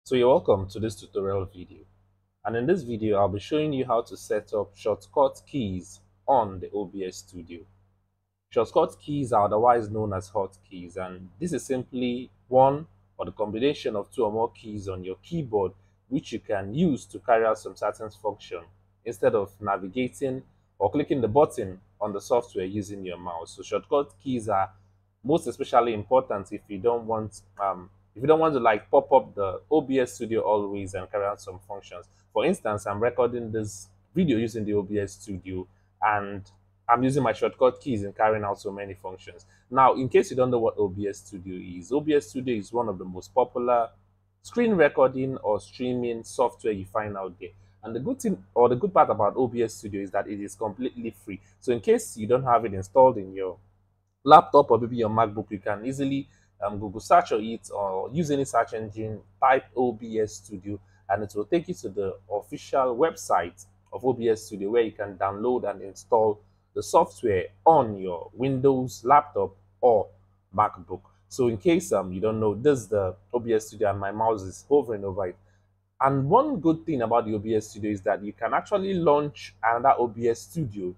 So you're welcome to this tutorial video, and in this video I'll be showing you how to set up shortcut keys on the OBS Studio. Shortcut keys are otherwise known as hotkeys, and this is simply one or the combination of two or more keys on your keyboard which you can use to carry out some certain function instead of navigating or clicking the button on the software using your mouse. So shortcut keys are most especially important if you don't want to like pop up the OBS Studio always and carry out some functions. For instance, I'm recording this video using the OBS Studio, and I'm using my shortcut keys in carrying out so many functions. Now, in case you don't know what OBS Studio is, OBS Studio is one of the most popular screen recording or streaming software you find out there. And the good thing or the good part about OBS Studio is that it is completely free. So in case you don't have it installed in your laptop or maybe your MacBook, you can easily Google search or it or use any search engine, type OBS Studio, and it will take you to the official website of OBS Studio where you can download and install the software on your Windows laptop or MacBook. So in case you don't know, this is the OBS Studio and my mouse is hovering over it. And one good thing about the OBS Studio is that you can actually launch another OBS Studio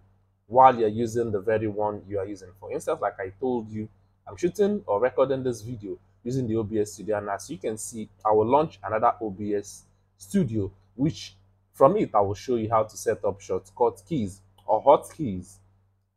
while you're using the very one you are using. For instance, like I told you, I'm shooting or recording this video using the OBS Studio, and as you can see, I will launch another OBS Studio, which from it I will show you how to set up shortcut keys or hotkeys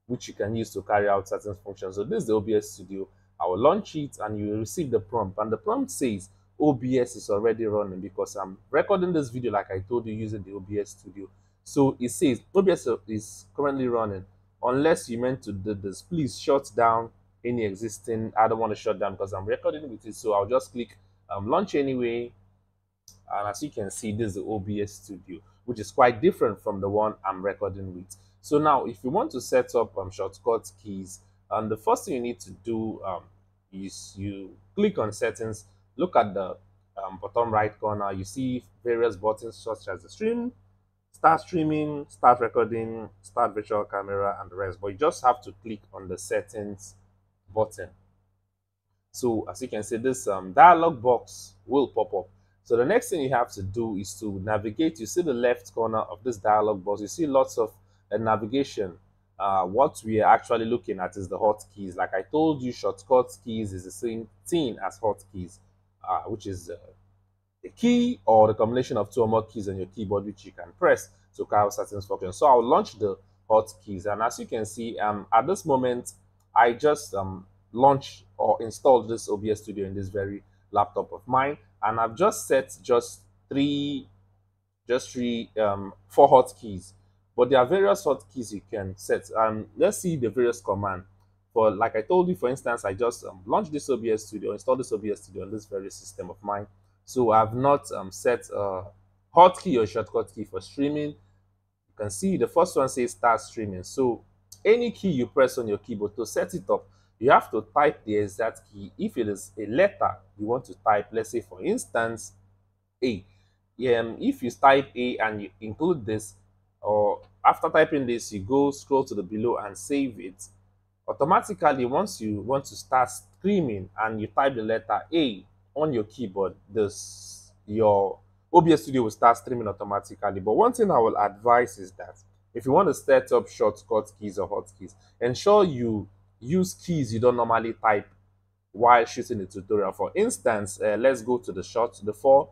which you can use to carry out certain functions. So this is the OBS Studio. I will launch it and you will receive the prompt, and the prompt says OBS is already running because I'm recording this video like I told you using the OBS Studio. So it says OBS is currently running. Unless you meant to do this, please shut down any existing. I don't want to shut down because I'm recording with it, so I'll just click launch anyway. And as you can see, this is the OBS Studio, which is quite different from the one I'm recording with. So now, if you want to set up shortcut keys, the first thing you need to do is you click on settings, look at the bottom right corner, you see various buttons such as the stream, start streaming, start recording, start virtual camera, and the rest. But you just have to click on the settings button. So as you can see, this dialog box will pop up. So the next thing you have to do is to navigate. You see the left corner of this dialog box, you see lots of navigation. What we are actually looking at is the hotkeys. Like I told you, shortcut keys is the same thing as hotkeys, which is the key or the combination of two or more keys on your keyboard which you can press to carry out certain functions. So I'll launch the hotkeys, and as you can see, at this moment I just launched or installed this OBS Studio in this very laptop of mine, and I've just set four hotkeys. But there are various hotkeys you can set. Let's see the various commands. For like I told you, for instance, I just launched this OBS Studio, installed this OBS Studio on this very system of mine. So I've not set a hotkey or shortcut key for streaming. You can see the first one says start streaming. So any key you press on your keyboard to set it up, you have to type the exact key. If it is a letter you want to type, let's say for instance A. If you type A and you include this, or after typing this you go scroll to the below and save it, automatically once you want to start streaming and you type the letter A on your keyboard, your OBS Studio will start streaming automatically. But one thing I will advise is that if you want to set up shortcut keys or hotkeys, ensure you use keys you don't normally type while shooting the tutorial. For instance, let's go to the four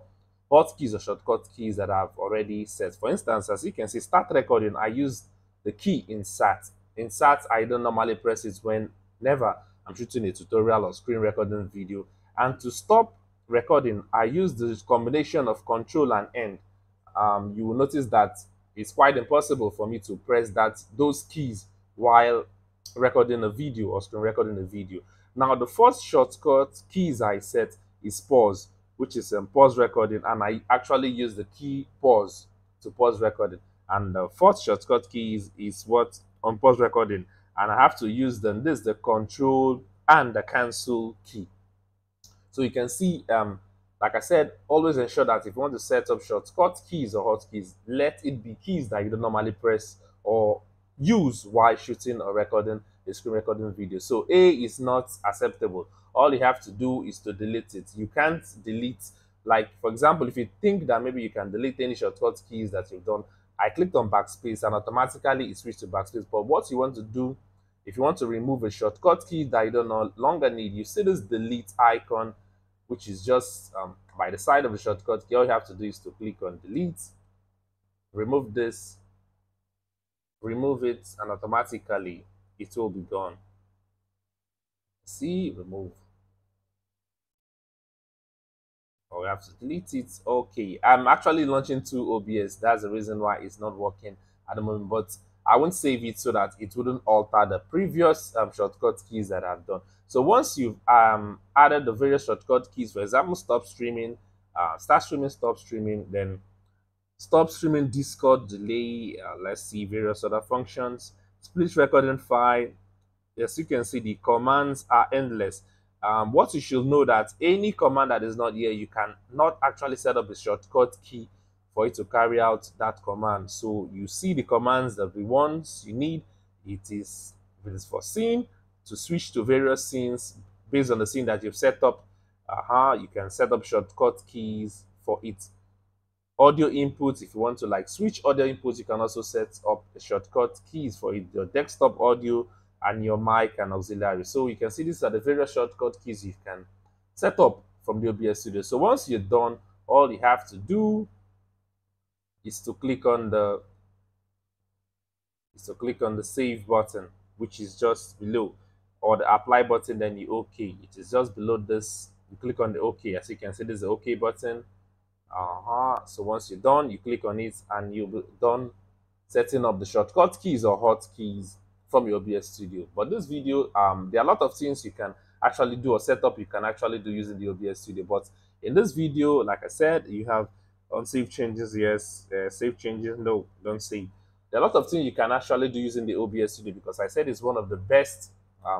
hotkeys or shortcut keys that I've already set. For instance, as you can see, start recording, I use the key insert. Insert, I don't normally press it whenever I'm shooting a tutorial or screen recording video. And to stop recording, I use the combination of control and end. You will notice that it's quite impossible for me to press those keys while recording a video or screen recording a video. Now, the first shortcut keys I set is pause, which is pause recording, and I actually use the key pause to pause recording. And the fourth shortcut key is what on pause recording, and I have to use them. This is the control and the cancel key. So you can see, like I said, always ensure that if you want to set up shortcut keys or hotkeys, let it be keys that you don't normally press or use while shooting or recording a screen recording video. So A is not acceptable. All you have to do is to delete it. You can't delete Like, for example, if you think that maybe you can delete any shortcut keys that you've done, I clicked on backspace and automatically it switched to backspace. But what you want to do, if you want to remove a shortcut key that you don't no longer need, you see this delete icon, which is just by the side of the shortcut key. All you have to do is to click on delete, remove this, remove it, and automatically it will be gone. See, remove. Or we have to delete it. Okay, I'm actually launching two OBS. That's the reason why it's not working at the moment. But I won't save it so that it wouldn't alter the previous shortcut keys that I've done. So once you've added the various shortcut keys, for example, stop streaming, start streaming, stop streaming, then stop streaming, Discord, delay, let's see, various other functions, split recording file. As you can see, the commands are endless. What you should know that any command that is not here, you can not actually set up a shortcut key for it to carry out that command. So you see the commands that the ones you need. It is for scene to switch to various scenes based on the scene that you've set up. You can set up shortcut keys for it. Audio inputs, if you want to like switch audio inputs, you can also set up shortcut keys for it, your desktop audio and your mic and auxiliary. So you can see these are the various shortcut keys you can set up from the OBS Studio. So once you're done, all you have to do is to click on the save button, which is just below, or the apply button, then the OK. It is just below this. You click on the OK. As you can see, this is the OK button. So once you're done, you click on it and you'll be done setting up the shortcut keys or hotkeys from your OBS Studio. But this video, there are a lot of things you can actually do or setup you can actually do using the OBS Studio. But in this video, like I said, you have unsave changes, yes, save changes, no, don't save. There are a lot of things you can actually do using the OBS Studio because I said it's one of the best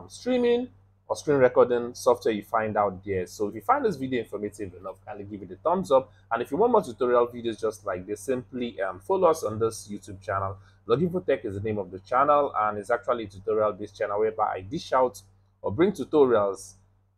streaming or screen recording software you find out there. So if you find this video informative enough, kindly give it a thumbs up. And if you want more tutorial videos just like this, simply follow us on this YouTube channel. Tech is the name of the channel, and it's actually a tutorial based channel whereby I dish out or bring tutorials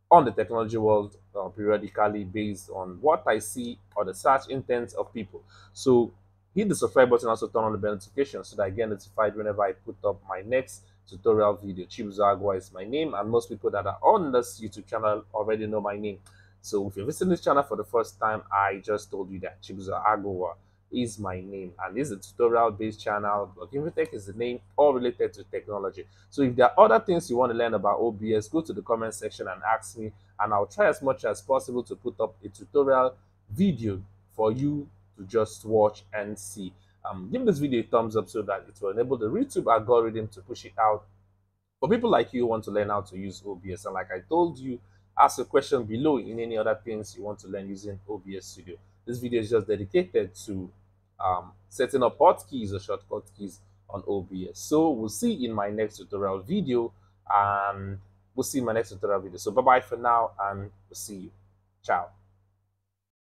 on the technology world periodically based on what I see or the search intents of people. So hit the subscribe button, also turn on the bell notification so that I get notified whenever I put up my next tutorial video. Chibuzo Agua is my name, and most people that are on this YouTube channel already know my name. So if you're visiting this channel for the first time, I just told you that Chibuzo Agua is my name, and this is a tutorial based channel. Tech is the name, all related to technology. So if there are other things you want to learn about OBS, go to the comment section and ask me, and I'll try as much as possible to put up a tutorial video for you to just watch and see. Give this video a thumbs up so that it will enable the YouTube algorithm to push it out for people like you who want to learn how to use OBS. And like I told you, ask a question below in any other things you want to learn using OBS Studio. This video is just dedicated to setting up hotkeys or shortcut keys on OBS. So we'll see in my next tutorial video, and we'll see in my next tutorial video. So bye bye for now, and we'll see you. Ciao.